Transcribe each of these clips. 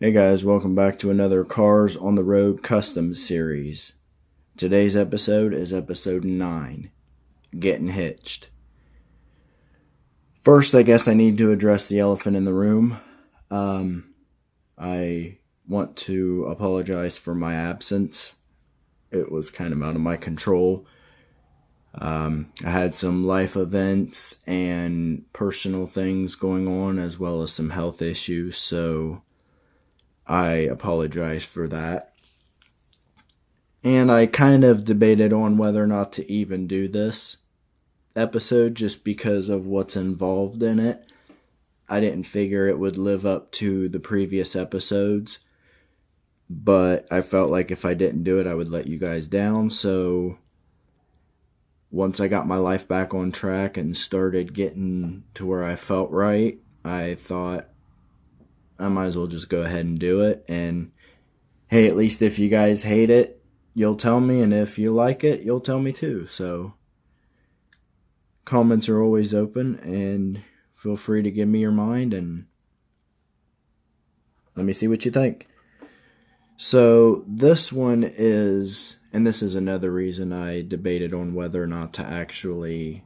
Hey guys, welcome back to another Cars on the Road custom series. Today's episode is episode 9, Gettin Hitched. First, I guess I need to address the elephant in the room. I want to apologize for my absence. It was kind of out of my control. I had some life events and personal things going on, as well as some health issues, so I apologize for that. And I kind of debated on whether or not to even do this episode just because of what's involved in it. I didn't figure it would live up to the previous episodes, but I felt like if I didn't do it, I would let you guys down. So once I got my life back on track and started getting to where I felt right, I thought I might as well just go ahead and do it. And hey, at least if you guys hate it, you'll tell me, and if you like it, you'll tell me too. So comments are always open, and feel free to give me your mind and let me see what you think. So this one is, and this is another reason I debated on whether or not to actually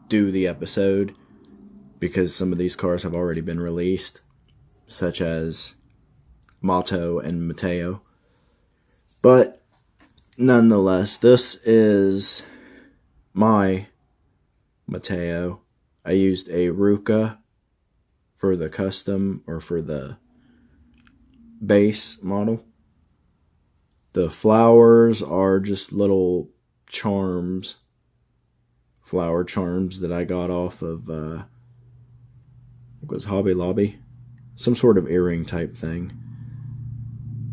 do the episode, because some of these cars have already been released, such as Mato and Mato. But nonetheless, this is my Mato. I used a Ruka for the custom, or for the base model. The flowers are just little charms, flower charms that I got off of, it was Hobby Lobby. Some sort of earring type thing.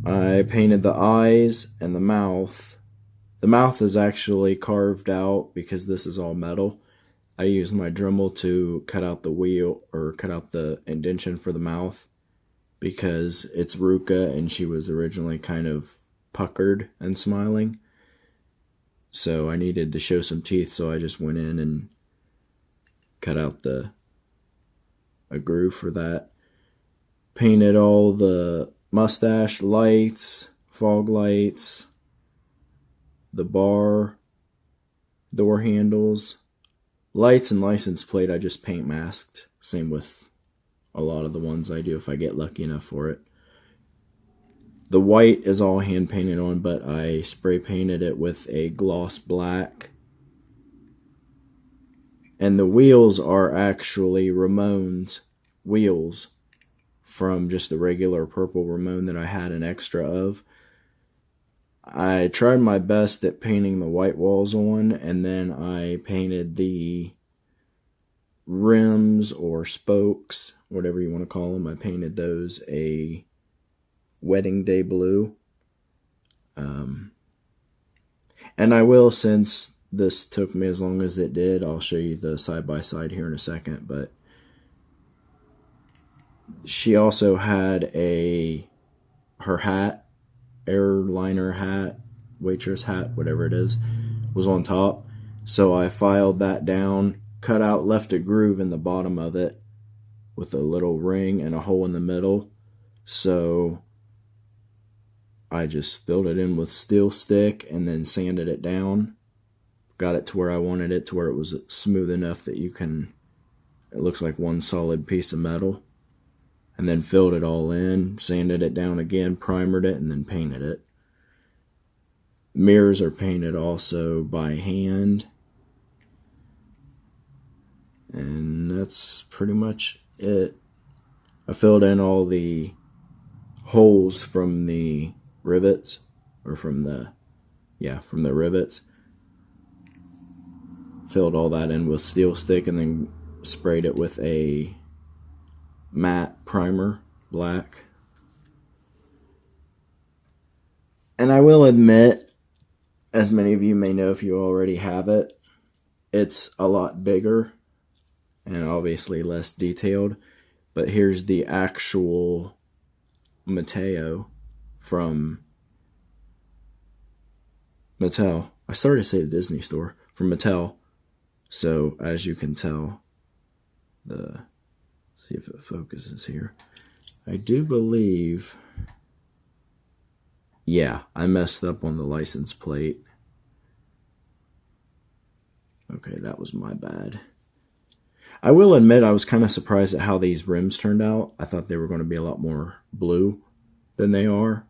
I painted the eyes and the mouth. The mouth is actually carved out because this is all metal. I used my Dremel to cut out the wheel, or cut out the indentation for the mouth, because it's Ruka and she was originally kind of puckered and smiling. So I needed to show some teeth, so I just went in and cut out a groove for that. Painted all the mustache lights, fog lights, the bar, door handles, lights and license plate I just paint masked. Same with a lot of the ones I do if I get lucky enough for it. The white is all hand painted on, but I spray painted it with a gloss black. And the wheels are actually Ramone's wheels from just the regular purple Ramone that I had an extra of. I tried my best at painting the white walls on, and then I painted the rims or spokes, whatever you want to call them. I painted those a wedding day blue. And I will, since this took me as long as it did, I'll show you the side-by-side here in a second, but she also had her hat, airliner hat, waitress hat, whatever it is, was on top. So I filed that down, cut out, left a groove in the bottom of it with a little ring and a hole in the middle. So I just filled it in with steel stick and then sanded it down. Got it to where I wanted it, to where it was smooth enough that it looks like one solid piece of metal. And then filled it all in, sanded it down again, primered it, and then painted it. Mirrors are painted also by hand. And that's pretty much it. I filled in all the holes from the rivets, or from the rivets. Filled all that in with steel stick, and then sprayed it with a matte primer, black. And I will admit, as many of you may know if you already have it, it's a lot bigger and obviously less detailed. But here's the actual Mato from Mattel. I started to say the Disney store, from Mattel. So as you can tell, see if it focuses here. I do believe Yeah, I messed up on the license plate. Okay, that was my bad. I will admit I was kind of surprised at how these rims turned out. I thought they were going to be a lot more blue than they are.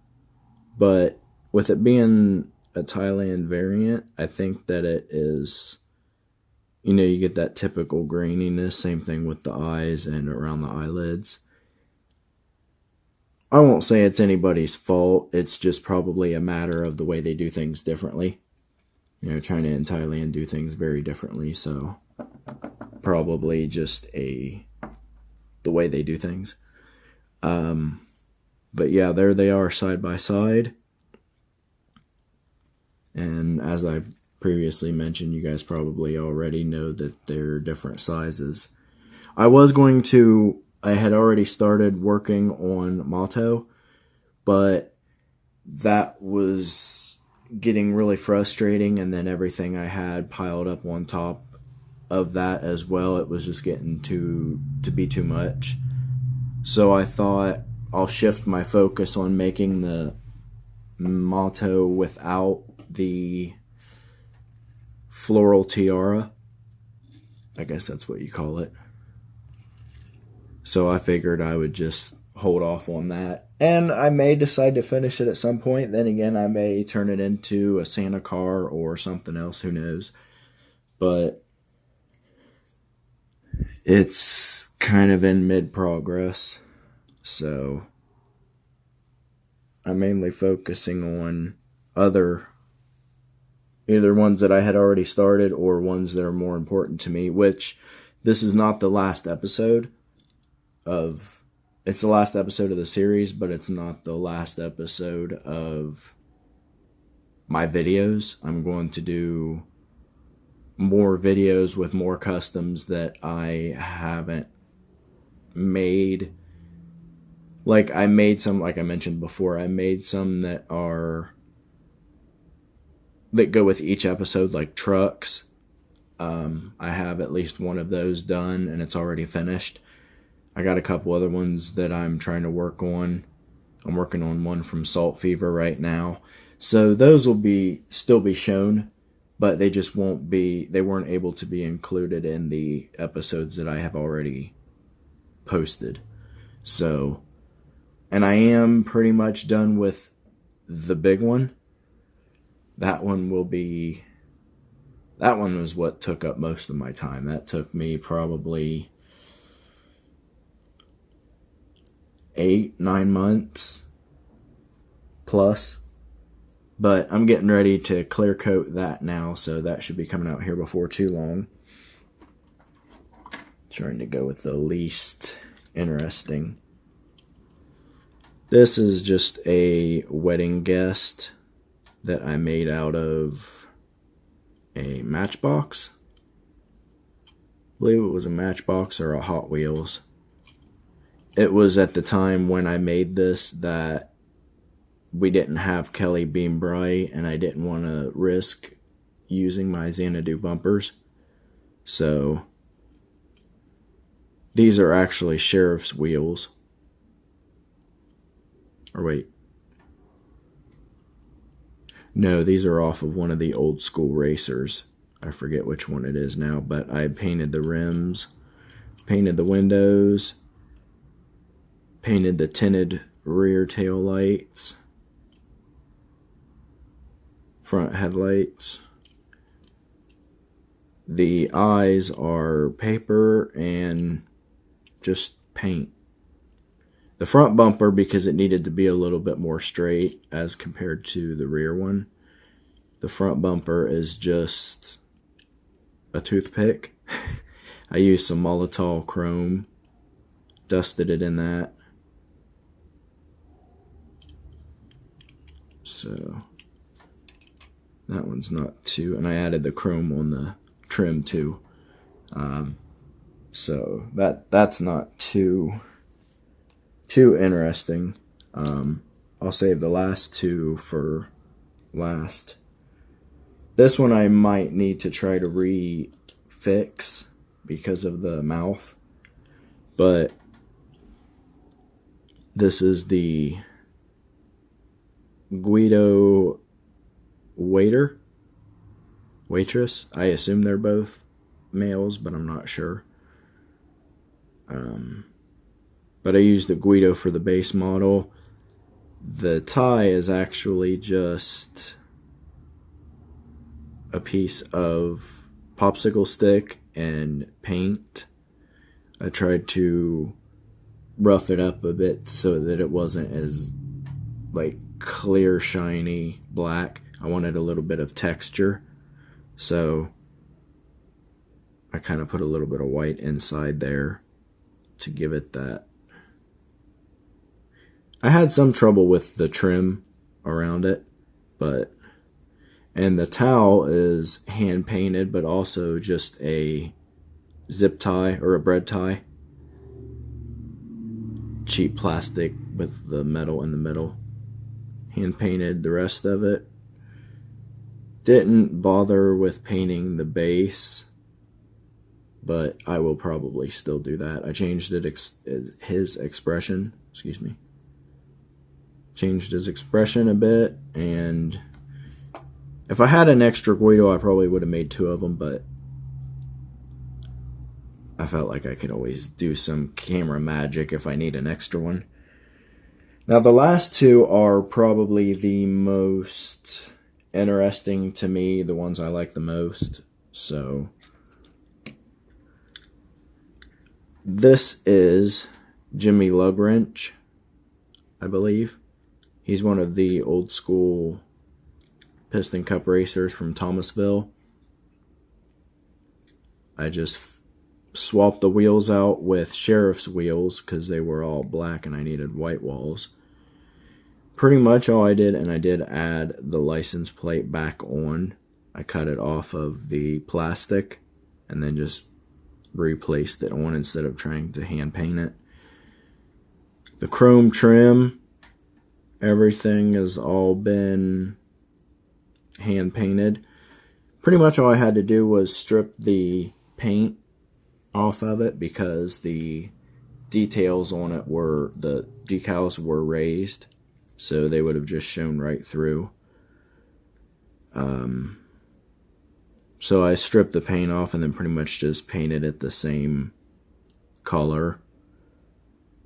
But with it being a Thailand variant, I think that it is, you get that typical graininess. Same thing with the eyes and around the eyelids. I won't say it's anybody's fault. It's just probably a matter of the way they do things differently. China and Thailand do things very differently, so probably just the way they do things. But yeah, there they are side by side. And as I've previously mentioned, you guys probably already know that they're different sizes. I had already started working on Mato, but that was getting really frustrating, and then everything I had piled up on top of that as well. It was just getting to be too much. So I thought I'll shift my focus on making the Mato without the floral tiara. I guess that's what you call it. So I figured I would just hold off on that. And I may decide to finish it at some point. Then again, I may turn it into a Santa car or something else. Who knows? But it's kind of in mid-progress. So I'm mainly focusing on either ones that I had already started or ones that are more important to me, which this is not the last episode it's the last episode of the series, but it's not the last episode of my videos. I'm going to do more videos with more customs that I haven't made. Like I made some, like I mentioned before, I made some that go with each episode, like trucks. I have at least one of those done and it's already finished. I got a couple other ones that I'm trying to work on. I'm working on one from Salt Fever right now. So those will still be shown, but they weren't able to be included in the episodes that I have already posted. So, and I am pretty much done with the big one. That one was what took up most of my time. That took me probably 8-9 months plus. But I'm getting ready to clear coat that now, so that should be coming out here before too long. Trying to go with the least interesting. This is just a wedding guest that I made out of a Matchbox. I believe it was a Matchbox or a Hot Wheels. It was at the time when I made this that we didn't have Kelly Beam Bright, and I didn't want to risk using my Xanadu bumpers. So these are actually Sheriff's wheels. Or wait. No, these are off of one of the old school racers. I forget which one it is now, but I painted the rims, painted the windows, painted the tinted rear tail lights, front headlights. The eyes are paper and just paint. The front bumper, because it needed to be a little bit more straight as compared to the rear one, the front bumper is just a toothpick. I used some Molotov chrome, dusted it in that. So that one's not too, and I added the chrome on the trim too. So that's not too interesting. I'll save the last two for last. This one I might need to try to refix because of the mouth, but this is the Guido waitress. I assume they're both males, but I'm not sure. But I used the Guido for the base model. The tie is actually just a piece of popsicle stick and paint. I tried to rough it up a bit so that it wasn't as like clear, shiny black. I wanted a little bit of texture, so I kind of put a little bit of white inside there to give it that. I had some trouble with the trim around it, and the towel is hand painted, but also just a zip tie or a bread tie. Cheap plastic with the metal in the middle. Hand painted the rest of it. Didn't bother with painting the base, but I will probably still do that. I changed his expression, changed his expression a bit, and if I had an extra Guido, I probably would have made 2 of them, but I felt like I could always do some camera magic if I need an extra one. Now the last 2 are probably the most interesting to me, the ones I like the most. So this is Jimmy Lugwrench, I believe. He's one of the old school piston cup racers from Thomasville. I just swapped the wheels out with sheriff's wheels because they were all black and I needed white walls. Pretty much all I did, and I did add the license plate back on. I cut it off of the plastic and then just replaced it on instead of trying to hand paint it. The chrome trim, everything has all been hand painted. Pretty much all I had to do was strip the paint off of it because the details on it the decals were raised, so they would have just shown right through. So I stripped the paint off and then pretty much just painted it the same color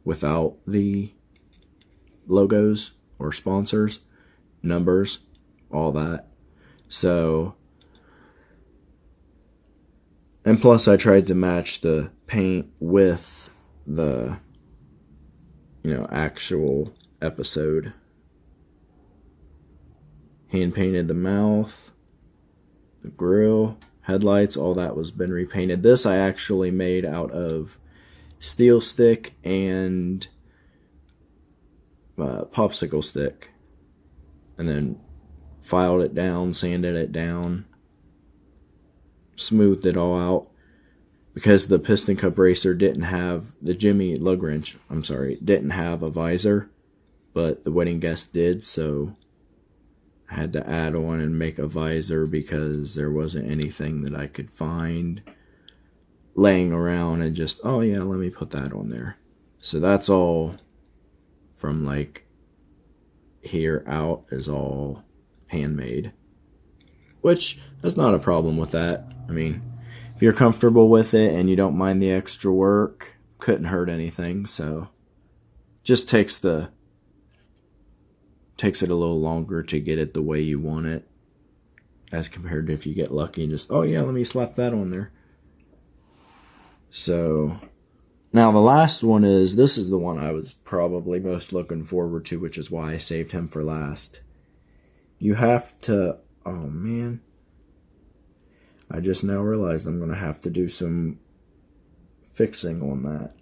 without the logos or sponsors, numbers, all that. So, and plus I tried to match the paint with the, actual episode. Hand painted the mouth, the grill, headlights, all that was been repainted. This I actually made out of steel stick and popsicle stick, and then filed it down, sanded it down, smoothed it all out, because the piston cup racer didn't have, the Jimmy Lugwrench, didn't have a visor, but the wedding guest did, so I had to add on and make a visor because there wasn't anything that I could find laying around and just, oh yeah, let me put that on there. So that's all from like here out is all handmade, which there's not a problem with that. I mean, if you're comfortable with it and you don't mind the extra work, couldn't hurt anything. So just takes it a little longer to get it the way you want it, as compared to if you get lucky and just, oh yeah, let me slap that on there. So now the last one this is the one I was probably most looking forward to, which is why I saved him for last. You have to, oh man, I just now realized I'm going to have to do some fixing on that.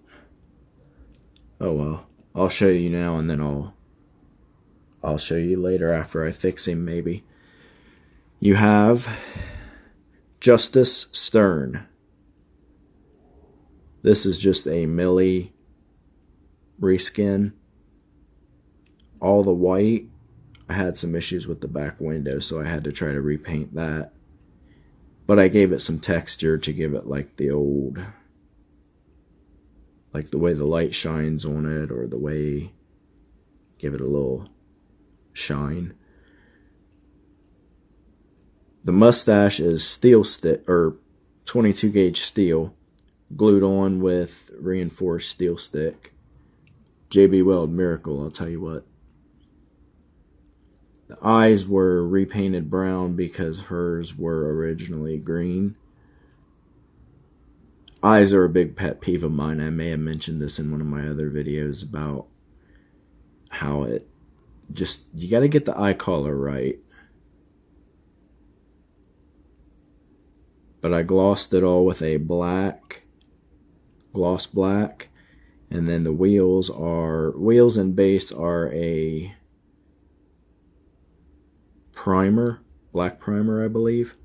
Oh well, I'll show you now and then I'll show you later after I fix him maybe. You have Justice Stern. This is just a Millie reskin. All the white. I had some issues with the back window, so I had to try to repaint that. But I gave it some texture to give it like the old, like the way the light shines on it, or the way, give it a little shine. The mustache is steel stick, or 22 gauge steel, glued on with reinforced steel stick. JB Weld miracle, I'll tell you what. The eyes were repainted brown because hers were originally green. Eyes are a big pet peeve of mine. I may have mentioned this in one of my other videos about how it just, you got to get the eye color right. But I glossed it all with a gloss black. And then the wheels and base are a primer, black primer, I believe.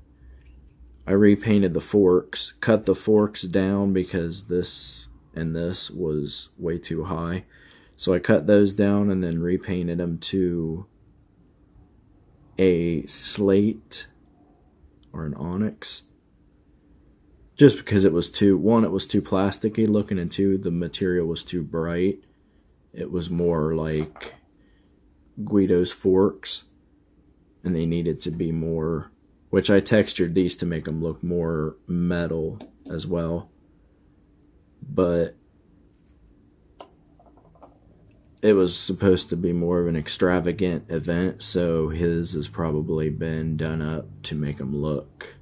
I repainted the forks, cut the forks down because this and this was way too high. So I cut those down and then repainted them to a slate or an onyx. Just because it was too, one, it was too plasticky looking, and two, the material was too bright. It was more like Guido's forks, and they needed to be more, which I textured these to make them look more metal as well. But it was supposed to be more of an extravagant event, so his has probably been done up to make him look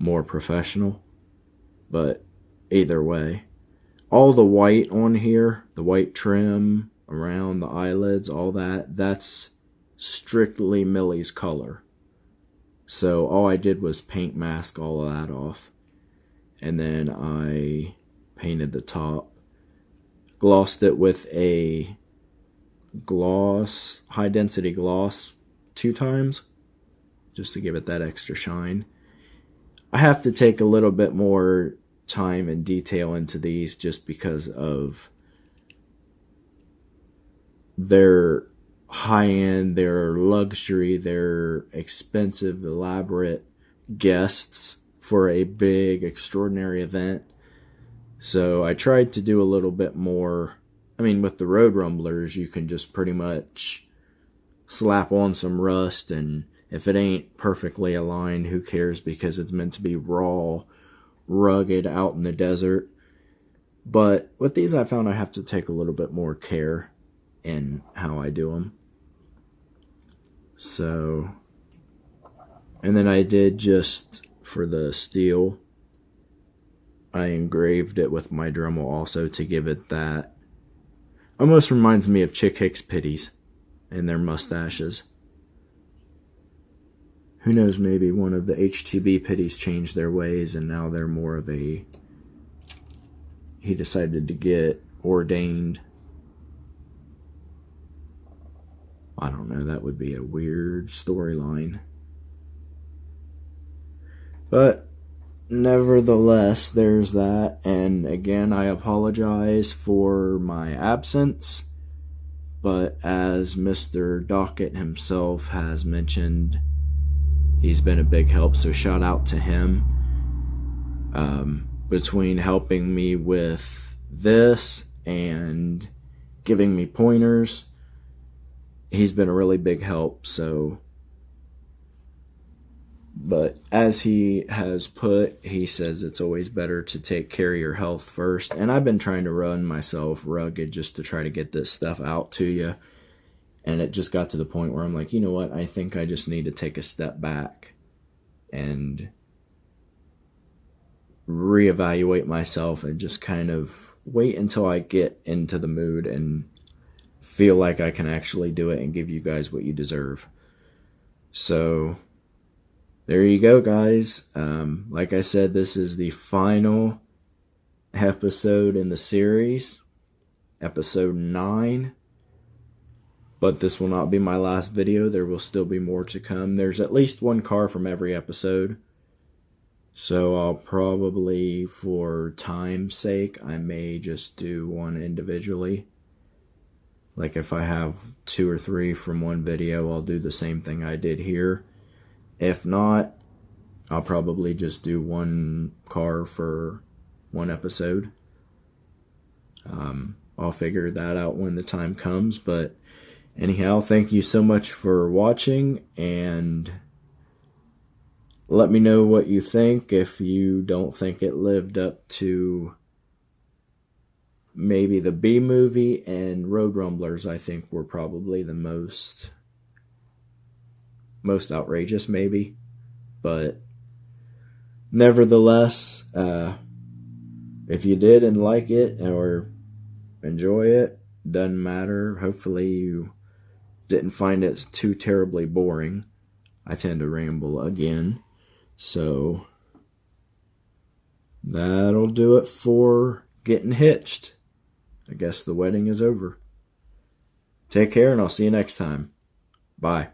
more professional. But either way, all the white on here, the white trim around the eyelids, all that, that's strictly Millie's color. So all I did was paint mask all of that off, and then I painted the top, glossed it with a gloss, high density gloss 2 times just to give it that extra shine. I have to take a little bit more time and detail into these just because of their high-end, their luxury, their expensive, elaborate guests for a big, extraordinary event. So I tried to do a little bit more. I mean, with the Road Rumblers, you can just pretty much slap on some rust, and if it ain't perfectly aligned, who cares, because it's meant to be raw, rugged, out in the desert. But with these, I found I have to take a little bit more care in how I do them. So, and then I did just, for the steel, I engraved it with my Dremel also to give it that, almost reminds me of Chick Hicks pitties and their mustaches. Who knows, maybe one of the HTB pitties changed their ways and now they're more of a, he decided to get ordained. I don't know, that would be a weird storyline. But nevertheless, there's that. And again, I apologize for my absence. But as Mr. Dockett himself has mentioned, he's been a big help, so shout out to him. Between helping me with this and giving me pointers, he's been a really big help. So, but as he has put, he says it's always better to take care of your health first. And I've been trying to run myself rugged just to try to get this stuff out to you. And it just got to the point where I'm like, you know what? I think I just need to take a step back and reevaluate myself and just kind of wait until I get into the mood and feel like I can actually do it and give you guys what you deserve. So there you go, guys. Like I said, this is the final episode in the series, episode 9. But this will not be my last video. There will still be more to come. There's at least one car from every episode. So I'll probably, for time's sake, I may just do one individually. Like if I have 2 or 3 from one video, I'll do the same thing I did here. If not, I'll probably just do one car for one episode. I'll figure that out when the time comes. But Anyhow, thank you so much for watching, and let me know what you think. If you don't think it lived up to maybe the B movie, and Road Rumblers, I think, were probably the most outrageous, maybe. But nevertheless, if you did and like it or enjoy it, doesn't matter. Hopefully you didn't find it too terribly boring. I tend to ramble again. So that'll do it for Getting Hitched. I guess the wedding is over. Take care, and I'll see you next time. Bye.